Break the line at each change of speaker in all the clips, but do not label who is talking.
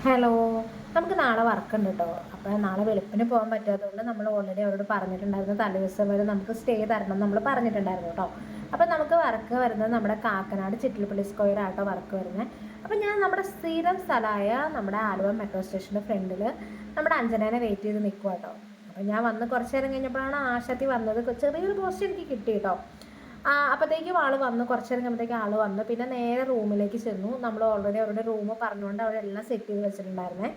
Hello, നമുക്ക് നാളെ work ഉണ്ട് കേട്ടോ. അപ്പോൾ നാളെ വെളുപ്പിന് പോകാൻ പറ്റാത്തതുകൊണ്ട് നമ്മൾ ഓൾറെഡി അവരോട് പറഞ്ഞിട്ടുണ്ടായിരുന്നു, തലേദിവസം വരെ നമുക്ക് സ്റ്റേ തരണം നമ്മൾ പറഞ്ഞിട്ടുണ്ടായിരുന്നു കേട്ടോ. അപ്പോൾ നമുക്ക് വർക്ക് വരുന്നത് നമ്മുടെ കാക്കനാട് ചിറ്റിലപ്പള്ളി സ്ക്വയർ ആട്ടോ വർക്ക് വരുന്നത്. അപ്പോൾ ഞാൻ നമ്മുടെ സ്ഥിരം സ്ഥലമായ നമ്മുടെ ആലുവ മെട്രോ സ്റ്റേഷൻ്റെ ഫ്രണ്ടിൽ നമ്മുടെ അഞ്ജനേനെ വെയിറ്റ് ചെയ്ത് നിൽക്കുക കേട്ടോ. അപ്പോൾ ഞാൻ വന്ന് കുറച്ച് നേരം കഴിഞ്ഞപ്പോഴാണ് ആശാത്തി വന്നത്. ചെറിയൊരു പോസ്റ്റ് എനിക്ക് കിട്ടി കേട്ടോ. അപ്പോഴത്തേക്കും ആൾ വന്നു, കുറച്ച് നേരം കഴിയുമ്പോഴത്തേക്കും ആൾ വന്നു. പിന്നെ നേരെ റൂമിലേക്ക് ചെന്നു. നമ്മൾ ഓൾറെഡി അവരുടെ റൂം പറഞ്ഞുകൊണ്ട് അവരെല്ലാം സെറ്റ് ചെയ്ത് വെച്ചിട്ടുണ്ടായിരുന്നേ.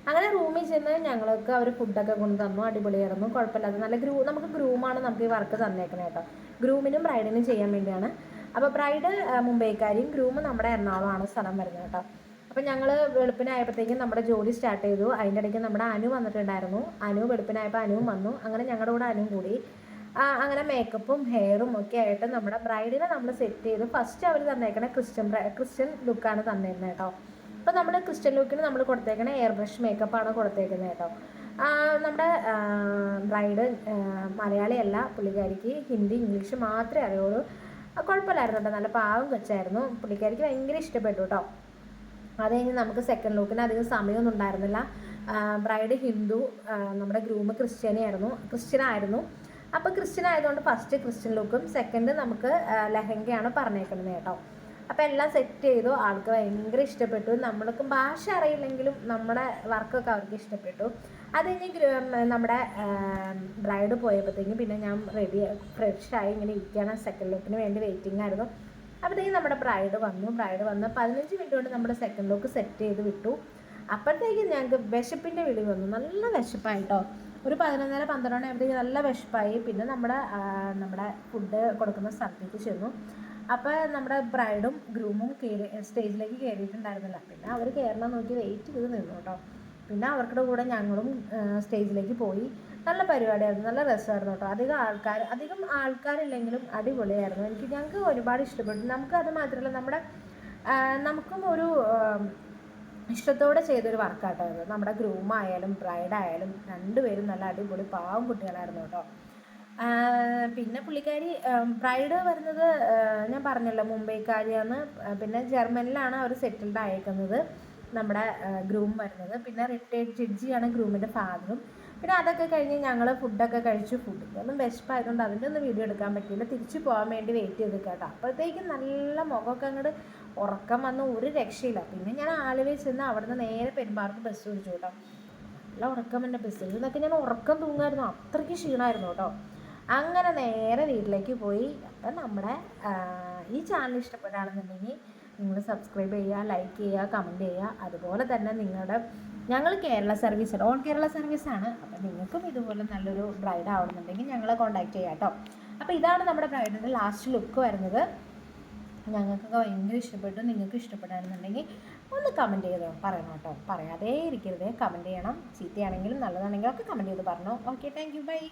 അങ്ങനെ റൂമിൽ ചെന്ന് ഞങ്ങൾക്ക് അവർ ഫുഡൊക്കെ കൊണ്ട് തന്നു. അടിപൊളിയായിരുന്നു, കുഴപ്പമില്ലാതെ നല്ല നമുക്ക് ഗ്രൂമാണ് നമുക്ക് ഈ വർക്ക് തന്നേക്കണേ കേട്ടോ. ഗ്രൂമിനും ബ്രൈഡിനും ചെയ്യാൻ വേണ്ടിയാണ്. അപ്പോൾ ബ്രൈഡ് മുംബൈക്കാരിയും ഗ്രൂം നമ്മുടെ എറണാകുളമാണ് സ്ഥലം വരുന്നത് കേട്ടോ. അപ്പോൾ ഞങ്ങൾ വെളുപ്പിനായപ്പോഴത്തേക്കും നമ്മുടെ ജോലി സ്റ്റാർട്ട് ചെയ്തു. അതിൻ്റെ ഇടയ്ക്ക് നമ്മുടെ അനു വന്നിട്ടുണ്ടായിരുന്നു. അനു വെളുപ്പിനായപ്പോൾ അനുവും വന്നു. അങ്ങനെ ഞങ്ങളുടെ കൂടെ അനുവും കൂടി അങ്ങനെ മേക്കപ്പും ഹെയറും ഒക്കെ ആയിട്ട് നമ്മുടെ ബ്രൈഡിനെ നമ്മൾ സെറ്റ് ചെയ്തു. ഫസ്റ്റ് അവർ തന്നേക്കണ ക്രിസ്ത്യൻ ലുക്കാണ് തന്നിരുന്നത് കേട്ടോ. അപ്പോൾ നമ്മുടെ ക്രിസ്ത്യൻ ലുക്കിന് നമ്മൾ കൊടുത്തേക്കണ എയർ ബ്രഷ് മേക്കപ്പാണ് കൊടുത്തേക്കുന്നത് കേട്ടോ. നമ്മുടെ ബ്രൈഡ് മലയാളിയല്ല, പുള്ളിക്കാരിക്ക് ഹിന്ദി ഇംഗ്ലീഷ് മാത്രമേ അറിയുള്ളൂ. കുഴപ്പമില്ലായിരുന്നു കേട്ടോ, നല്ല പാവം കൊച്ചായിരുന്നു. പുള്ളിക്കാരിക്ക് ഭയങ്കര ഇഷ്ടപ്പെട്ടു കേട്ടോ. അത് കഴിഞ്ഞ് നമുക്ക് സെക്കൻഡ് ലുക്കിന് അധികം സമയമൊന്നും ഉണ്ടായിരുന്നില്ല. ബ്രൈഡ് ഹിന്ദു, നമ്മുടെ ഗ്രൂം ക്രിസ്ത്യനായിരുന്നു. അപ്പോൾ ക്രിസ്ത്യൻ ആയതുകൊണ്ട് ഫസ്റ്റ് ക്രിസ്ത്യൻ ലുക്കും, സെക്കൻഡ് നമുക്ക് ലെഹങ്കയാണ് പറഞ്ഞേക്കുന്നത് കേട്ടോ. അപ്പോൾ എല്ലാം സെറ്റ് ചെയ്തു. ആൾക്ക് ഭയങ്കര ഇഷ്ടപ്പെട്ടു. നമ്മൾക്കും ഭാഷ അറിയില്ലെങ്കിലും നമ്മുടെ വർക്കൊക്കെ അവർക്ക് ഇഷ്ടപ്പെട്ടു. അത് കഴിഞ്ഞ് നമ്മുടെ ബ്രൈഡ് പോയപ്പോഴത്തേക്കും പിന്നെ ഞാൻ ഫ്രഷായി ഇങ്ങനെ ഇരിക്കുകയാണ്. സെക്കൻഡ് ലുക്കിന് വേണ്ടി വെയിറ്റിംഗ് ആയിരുന്നു. അപ്പോഴത്തേക്കും നമ്മുടെ ബ്രൈഡ് വന്ന് 15 മിനിറ്റ് കൊണ്ട് നമ്മുടെ സെക്കൻഡ് ലുക്ക് സെറ്റ് ചെയ്ത് വിട്ടു. അപ്പോഴത്തേക്കും ഞങ്ങൾക്ക് വിശപ്പിൻ്റെ വിളി വന്നു. നല്ല വിശപ്പായിട്ടോ. ഒരു 11:30-12 ആകുമ്പോഴത്തേക്ക് നല്ല വിശപ്പായി. പിന്നെ നമ്മുടെ ഫുഡ് കൊടുക്കുന്ന സ്ഥലത്തേക്ക് ചെന്നു. അപ്പോൾ നമ്മുടെ ബ്രൈഡും ഗ്രൂമും സ്റ്റേജിലേക്ക് കയറിയിട്ടുണ്ടായിരുന്നില്ല. പിന്നെ അവർ കയറണം നോക്കി വെയിറ്റ് ചെയ്ത് നിന്നു കേട്ടോ. പിന്നെ അവരുടെ കൂടെ ഞങ്ങളും സ്റ്റേജിലേക്ക് പോയി. നല്ല പരിപാടിയായിരുന്നു, നല്ല രസമായിരുന്നു കേട്ടോ. അധികം ആൾക്കാരില്ലെങ്കിലും അടിപൊളിയായിരുന്നു. ഞങ്ങൾക്ക് ഒരുപാട് ഇഷ്ടപ്പെട്ടു. നമുക്കത് മാത്രമല്ല, നമുക്കും ഒരു ഇഷ്ടത്തോടെ ചെയ്തൊരു വർക്കാട്ടോ ഇത്. നമ്മുടെ ഗ്രൂമായാലും ബ്രൈഡായാലും രണ്ടുപേരും നല്ല അടിപൊളി പാവം കുട്ടികളായിരുന്നു കേട്ടോ. പിന്നെ പുള്ളിക്കാരി ബ്രൈഡ് വരുന്നത് ഞാൻ പറഞ്ഞല്ലോ മുംബൈക്കാരിയാണ്. പിന്നെ ജർമ്മനിലാണ് അവർ സെറ്റിൽഡ് ആയേക്കുന്നത്. നമ്മുടെ ഗ്രൂം വരുന്നത് പിന്നെ റിട്ടയർഡ് ജഡ്ജിയാണ് ഗ്രൂമിൻ്റെ ഫാദറും. പിന്നെ അതൊക്കെ കഴിഞ്ഞ് ഞങ്ങൾ ഫുഡൊക്കെ കഴിച്ചു. ഫുഡിൻ്റെയൊന്നും വിശപ്പായതുകൊണ്ട് അതിൻ്റെ ഒന്നും വീഡിയോ എടുക്കാൻ പറ്റിയില്ല. തിരിച്ചു പോകാൻ വേണ്ടി വെയിറ്റ് ചെയ്ത് കേട്ടോ. അപ്പോഴത്തേക്കും നല്ല മുഖമൊക്കെ അങ്ങോട്ട് ഉറക്കം വന്ന് ഒരു രക്ഷയില്ല. പിന്നെ ഞാൻ ആലുവയിൽ ചെന്ന് അവിടെ നിന്ന് നേരെ പെരുമ്പാർക്ക് ബസ് പിടിച്ചു കേട്ടോ. നല്ല ഉറക്കം എൻ്റെ ബസ്സിൽ നിന്നൊക്കെ ഞാൻ ഉറക്കം തൂങ്ങായിരുന്നു, അത്രയ്ക്ക് ക്ഷീണമായിരുന്നു കേട്ടോ. അങ്ങനെ നേരെ വീട്ടിലേക്ക് പോയി. അപ്പം നമ്മുടെ ഈ ചാനൽ ഇഷ്ടപ്പെട്ടാണെന്നുണ്ടെങ്കിൽ നിങ്ങൾ സബ്സ്ക്രൈബ് ചെയ്യുക, ലൈക്ക് ചെയ്യുക, കമൻറ്റ് ചെയ്യുക. അതുപോലെ തന്നെ ഞങ്ങൾ കേരള സർവീസ്, ഓൾ കേരള സർവീസാണ്. അപ്പം നിങ്ങൾക്കും ഇതുപോലെ നല്ലൊരു ബ്രൈഡ് ആവണമെന്നുണ്ടെങ്കിൽ ഞങ്ങളെ കോൺടാക്റ്റ് ചെയ്യാം കേട്ടോ. അപ്പോൾ ഇതാണ് നമ്മുടെ ബ്രൈഡിൻ്റെ ലാസ്റ്റ് ലുക്ക് വരുന്നത്. ഞങ്ങൾക്കൊക്കെ ഭയങ്കര ഇഷ്ടപ്പെട്ടു. നിങ്ങൾക്ക് ഇഷ്ടപ്പെടാണെന്നുണ്ടെങ്കിൽ ഒന്ന് കമൻറ്റ് ചെയ്ത് പറയണം കേട്ടോ. പറയാതെ ഇരിക്കരുത്, കമൻറ്റ് ചെയ്യണം. ചീത്തയാണെങ്കിലും നല്ലതാണെങ്കിലും ഒക്കെ കമൻറ്റ് ചെയ്ത് പറഞ്ഞു. Okay, thank you, by.